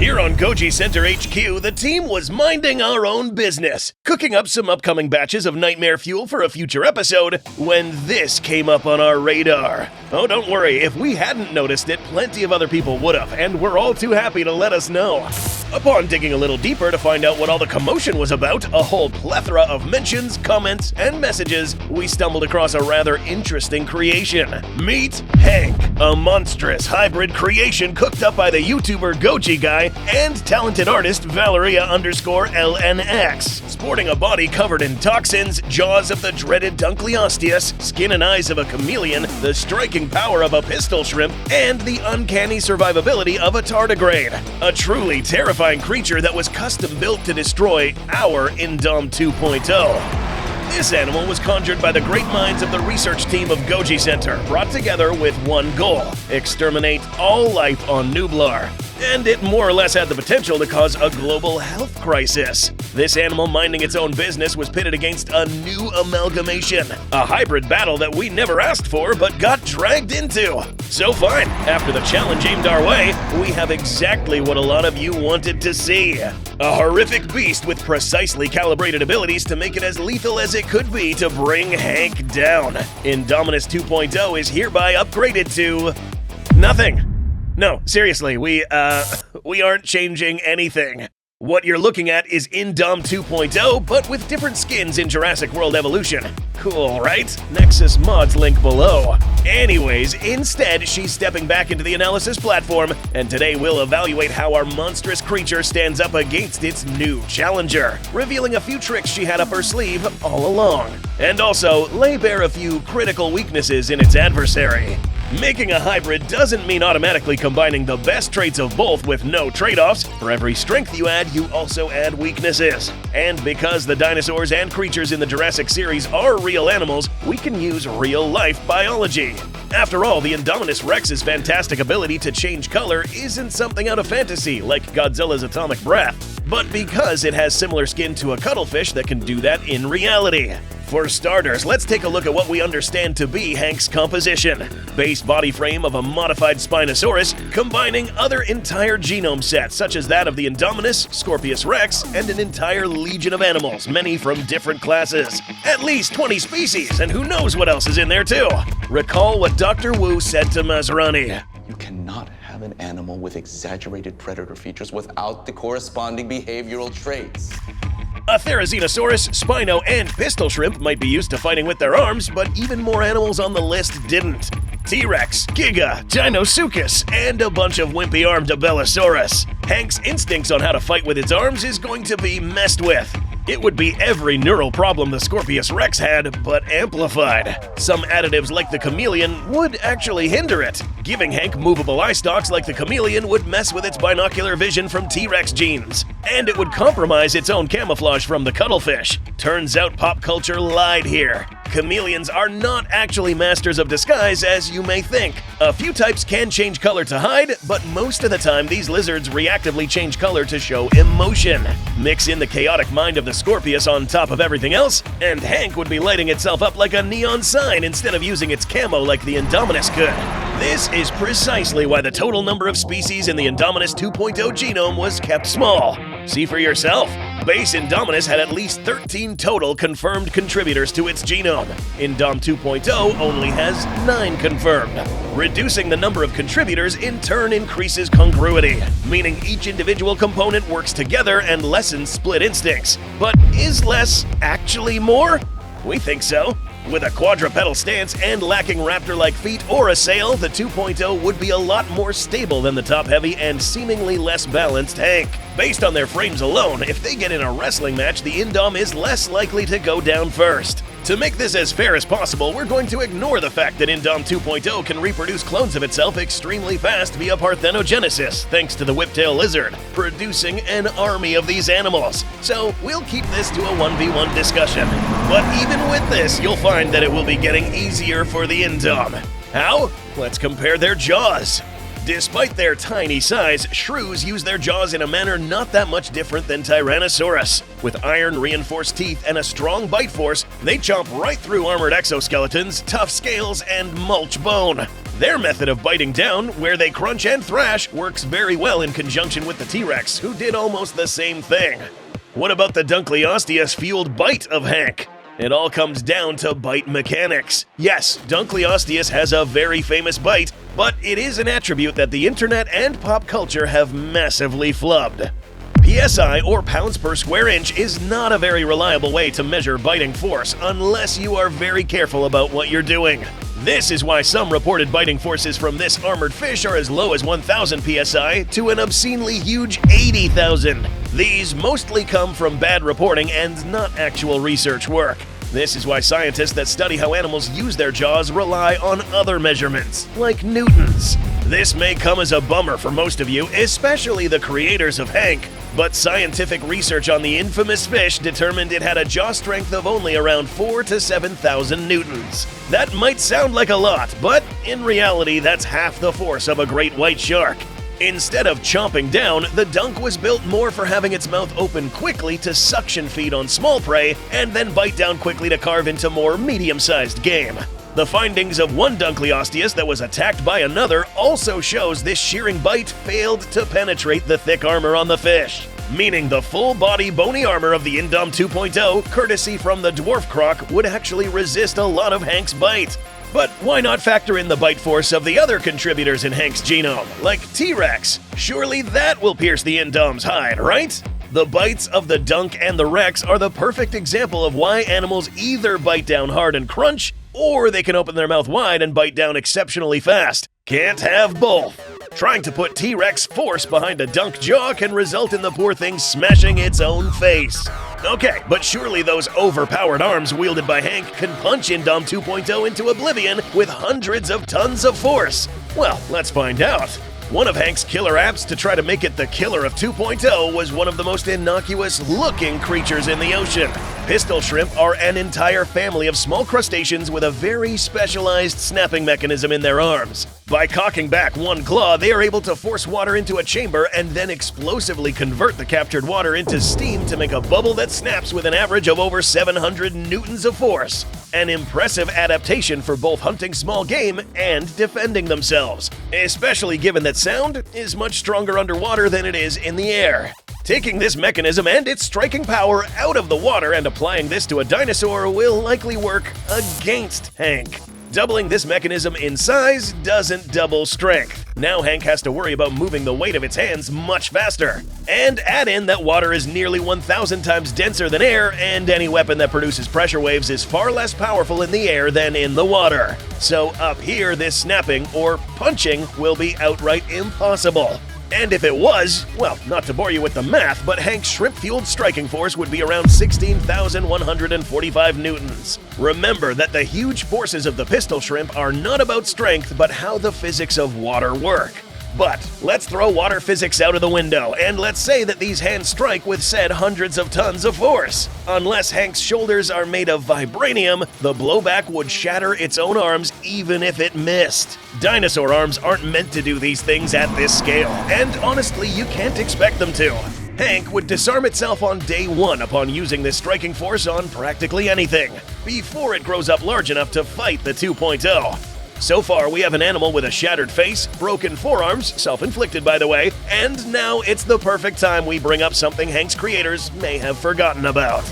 Here on GojiCenter HQ, the team was minding our own business, cooking up some upcoming batches of nightmare fuel for a future episode, when this came up on our radar. Oh, don't worry, if we hadn't noticed it, plenty of other people would have, and we're all too happy to let us know. Upon digging a little deeper to find out what all the commotion was about, a whole plethora of mentions, comments, and messages, we stumbled across a rather interesting creation. Meet Hank, a monstrous hybrid creation cooked up by the YouTuber GojiGuy and talented artist Valeria_LNX. Sporting a body covered in toxins, jaws of the dreaded Dunkleosteus, skin and eyes of a chameleon, the striking power of a pistol shrimp, and the uncanny survivability of a tardigrade. A truly terrifying creature that was custom built to destroy our Indom 2.0. This animal was conjured by the great minds of the research team of GojiCenter, brought together with one goal: exterminate all life on Nublar. And it more or less had the potential to cause a global health crisis. This animal minding its own business was pitted against a new amalgamation, a hybrid battle that we never asked for but got dragged into. So fine, after the challenge aimed our way, we have exactly what a lot of you wanted to see. A horrific beast with precisely calibrated abilities to make it as lethal as it could be to bring Hank down. Indominus 2.0 is hereby upgraded to nothing. No, seriously, we aren't changing anything. What you're looking at is Indom 2.0, but with different skins in Jurassic World Evolution. Cool, right? Nexus mods link below. Anyways, instead, she's stepping back into the analysis platform, and today we'll evaluate how our monstrous creature stands up against its new challenger, revealing a few tricks she had up her sleeve all along, and also lay bare a few critical weaknesses in its adversary. Making a hybrid doesn't mean automatically combining the best traits of both with no trade-offs. For every strength you add, you also add weaknesses. And because the dinosaurs and creatures in the Jurassic series are real animals, we can use real-life biology. After all, the Indominus Rex's fantastic ability to change color isn't something out of fantasy like Godzilla's atomic breath, but because it has similar skin to a cuttlefish that can do that in reality. For starters, let's take a look at what we understand to be Hank's composition. Base body frame of a modified Spinosaurus, combining other entire genome sets such as that of the Indominus, Scorpius Rex, and an entire legion of animals, many from different classes. At least 20 species, and who knows what else is in there too. Recall what Dr. Wu said to Masrani. You cannot have an animal with exaggerated predator features without the corresponding behavioral traits. A Therizinosaurus, Spino, and Pistol Shrimp might be used to fighting with their arms, but even more animals on the list didn't. T-Rex, Giga, Dinosuchus, and a bunch of wimpy-armed Abelisaurus. Hank's instincts on how to fight with its arms is going to be messed with. It would be every neural problem the Scorpius Rex had, but amplified. Some additives like the chameleon would actually hinder it. Giving Hank movable eye stalks like the chameleon would mess with its binocular vision from T-Rex genes. And it would compromise its own camouflage from the cuttlefish. Turns out pop culture lied here. Chameleons are not actually masters of disguise as you may think. A few types can change color to hide, but most of the time these lizards reactively change color to show emotion. Mix in the chaotic mind of the Scorpius on top of everything else, and Hank would be lighting itself up like a neon sign instead of using its camo like the Indominus could. This is precisely why the total number of species in the Indominus 2.0 genome was kept small. See for yourself. Base Indominus had at least 13 total confirmed contributors to its genome. Indom 2.0 only has 9 confirmed. Reducing the number of contributors in turn increases congruity, meaning each individual component works together and lessens split instincts. But is less actually more? We think so. With a quadrupedal stance and lacking raptor-like feet or a sail, the 2.0 would be a lot more stable than the top-heavy and seemingly less balanced Hank. Based on their frames alone, if they get in a wrestling match, the Indom is less likely to go down first. To make this as fair as possible, we're going to ignore the fact that Indom 2.0 can reproduce clones of itself extremely fast via parthenogenesis, thanks to the whiptail lizard, producing an army of these animals. So we'll keep this to a 1v1 discussion. But even with this, you'll find that it will be getting easier for the Indom. How? Let's compare their jaws. Despite their tiny size, shrews use their jaws in a manner not that much different than Tyrannosaurus. With iron-reinforced teeth and a strong bite force, they chomp right through armored exoskeletons, tough scales, and mulch bone. Their method of biting down, where they crunch and thrash, works very well in conjunction with the T-Rex, who did almost the same thing. What about the Dunkleosteus-fueled bite of Hank? It all comes down to bite mechanics. Yes, Dunkleosteus has a very famous bite, but it is an attribute that the internet and pop culture have massively flubbed. PSI, or pounds per square inch, is not a very reliable way to measure biting force unless you are very careful about what you're doing. This is why some reported biting forces from this armored fish are as low as 1,000 PSI to an obscenely huge 80,000. These mostly come from bad reporting and not actual research work. This is why scientists that study how animals use their jaws rely on other measurements, like newtons. This may come as a bummer for most of you, especially the creators of Hank, but scientific research on the infamous fish determined it had a jaw strength of only around 4,000 to 7,000 newtons. That might sound like a lot, but in reality that's half the force of a great white shark. Instead of chomping down, the dunk was built more for having its mouth open quickly to suction feed on small prey and then bite down quickly to carve into more medium-sized game. The findings of one Dunkleosteus that was attacked by another also shows this shearing bite failed to penetrate the thick armor on the fish, meaning the full-body bony armor of the Indom 2.0, courtesy from the dwarf croc, would actually resist a lot of Hank's bite. But why not factor in the bite force of the other contributors in Hank's genome, like T-Rex? Surely that will pierce the Indom's hide, right? The bites of the Dunk and the Rex are the perfect example of why animals either bite down hard and crunch, or they can open their mouth wide and bite down exceptionally fast. Can't have both. Trying to put T-Rex force behind a dunk jaw can result in the poor thing smashing its own face. Okay, but surely those overpowered arms wielded by Hank can punch Indom 2.0 into oblivion with hundreds of tons of force. Well, let's find out. One of Hank's killer apps to try to make it the killer of 2.0 was one of the most innocuous-looking creatures in the ocean. Pistol shrimp are an entire family of small crustaceans with a very specialized snapping mechanism in their arms. By cocking back one claw, they are able to force water into a chamber and then explosively convert the captured water into steam to make a bubble that snaps with an average of over 700 newtons of force. An impressive adaptation for both hunting small game and defending themselves, especially given that sound is much stronger underwater than it is in the air. Taking this mechanism and its striking power out of the water and applying this to a dinosaur will likely work against Hank. Doubling this mechanism in size doesn't double strength. Now Hank has to worry about moving the weight of its hands much faster. And add in that water is nearly 1,000 times denser than air, and any weapon that produces pressure waves is far less powerful in the air than in the water. So up here, this snapping, or punching, will be outright impossible. And if it was, well, not to bore you with the math, but Hank's shrimp-fueled striking force would be around 16,145 newtons. Remember that the huge forces of the pistol shrimp are not about strength, but how the physics of water work. But let's throw water physics out of the window, and let's say that these hands strike with said hundreds of tons of force. Unless Hank's shoulders are made of vibranium, the blowback would shatter its own arms even if it missed. Dinosaur arms aren't meant to do these things at this scale, and honestly, you can't expect them to. Hank would disarm itself on day one upon using this striking force on practically anything, before it grows up large enough to fight the 2.0. So far, we have an animal with a shattered face, broken forearms, self-inflicted by the way, and now it's the perfect time we bring up something Hank's creators may have forgotten about.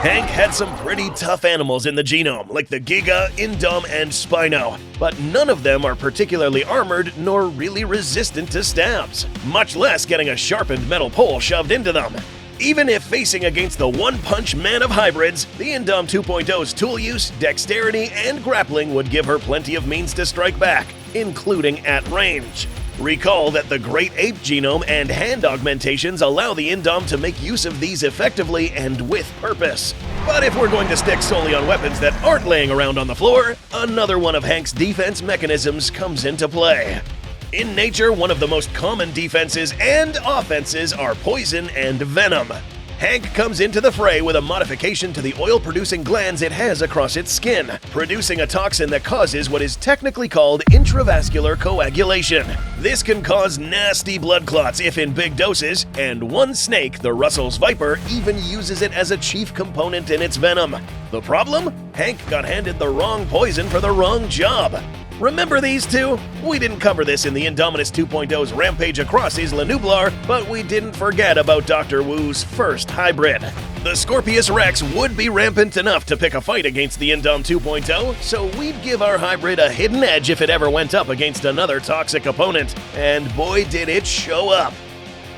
Hank had some pretty tough animals in the genome, like the Giga, Indom, and Spino, but none of them are particularly armored nor really resistant to stabs, much less getting a sharpened metal pole shoved into them. Even if facing against the one-punch man of hybrids, the Indom 2.0's tool use, dexterity, and grappling would give her plenty of means to strike back, including at range. Recall that the great ape genome and hand augmentations allow the Indom to make use of these effectively and with purpose. But if we're going to stick solely on weapons that aren't laying around on the floor, another one of Hank's defense mechanisms comes into play. In nature, one of the most common defenses and offenses are poison and venom. Hank comes into the fray with a modification to the oil-producing glands it has across its skin, producing a toxin that causes what is technically called intravascular coagulation. This can cause nasty blood clots if in big doses, and one snake, the Russell's viper, even uses it as a chief component in its venom. The problem? Hank got handed the wrong poison for the wrong job. Remember these two? We didn't cover this in the Indominus 2.0's rampage across Isla Nublar, but we didn't forget about Dr. Wu's first hybrid. The Scorpius Rex would be rampant enough to pick a fight against the Indom 2.0, so we'd give our hybrid a hidden edge if it ever went up against another toxic opponent, and boy did it show up.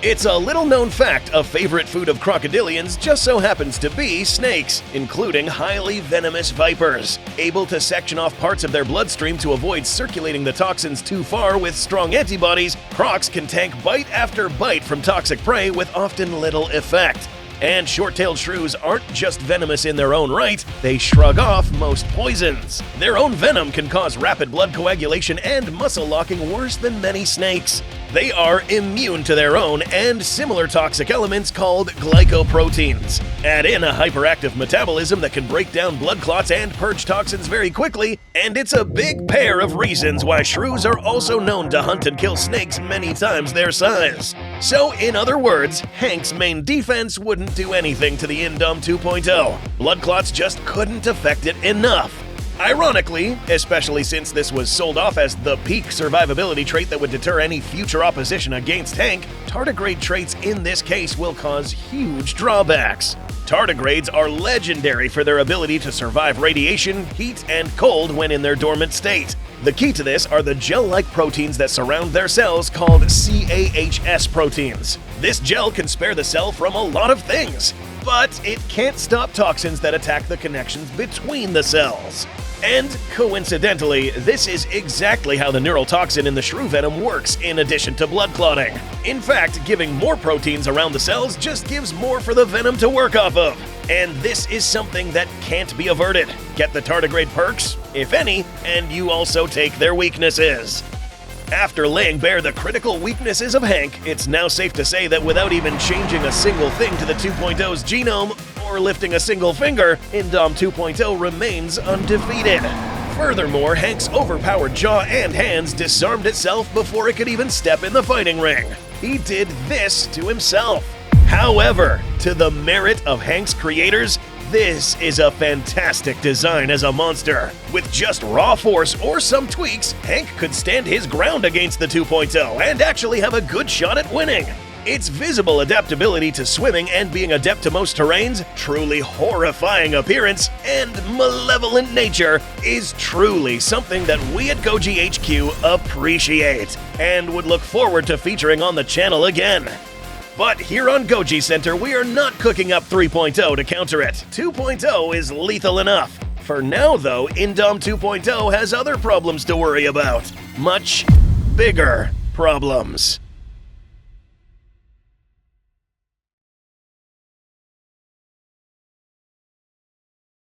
It's a little-known fact, a favorite food of crocodilians just so happens to be snakes, including highly venomous vipers. Able to section off parts of their bloodstream to avoid circulating the toxins too far with strong antibodies, crocs can tank bite after bite from toxic prey with often little effect. And short-tailed shrews aren't just venomous in their own right, they shrug off most poisons. Their own venom can cause rapid blood coagulation and muscle locking worse than many snakes. They are immune to their own and similar toxic elements called glycoproteins. Add in a hyperactive metabolism that can break down blood clots and purge toxins very quickly, and it's a big pair of reasons why shrews are also known to hunt and kill snakes many times their size. So, in other words, Hank's main defense wouldn't do anything to the Indom 2.0. Blood clots just couldn't affect it enough. Ironically, especially since this was sold off as the peak survivability trait that would deter any future opposition against Hank, tardigrade traits in this case will cause huge drawbacks. Tardigrades are legendary for their ability to survive radiation, heat, and cold when in their dormant state. The key to this are the gel-like proteins that surround their cells called CAHS proteins. This gel can spare the cell from a lot of things, but it can't stop toxins that attack the connections between the cells. And coincidentally, this is exactly how the neurotoxin in the shrew venom works in addition to blood clotting. In fact, giving more proteins around the cells just gives more for the venom to work off of. And this is something that can't be averted. Get the tardigrade perks, if any, and you also take their weaknesses. After laying bare the critical weaknesses of Hank, it's now safe to say that without even changing a single thing to the 2.0's genome, or lifting a single finger, Indom 2.0 remains undefeated. Furthermore, Hank's overpowered jaw and hands disarmed itself before it could even step in the fighting ring. He did this to himself. However, to the merit of Hank's creators, this is a fantastic design as a monster. With just raw force or some tweaks, Hank could stand his ground against the 2.0 and actually have a good shot at winning. Its visible adaptability to swimming and being adept to most terrains, truly horrifying appearance, and malevolent nature is truly something that we at Goji HQ appreciate and would look forward to featuring on the channel again. But here on GojiCenter, we are not cooking up 3.0 to counter it. 2.0 is lethal enough. For now, though, Indom 2.0 has other problems to worry about. Much bigger problems.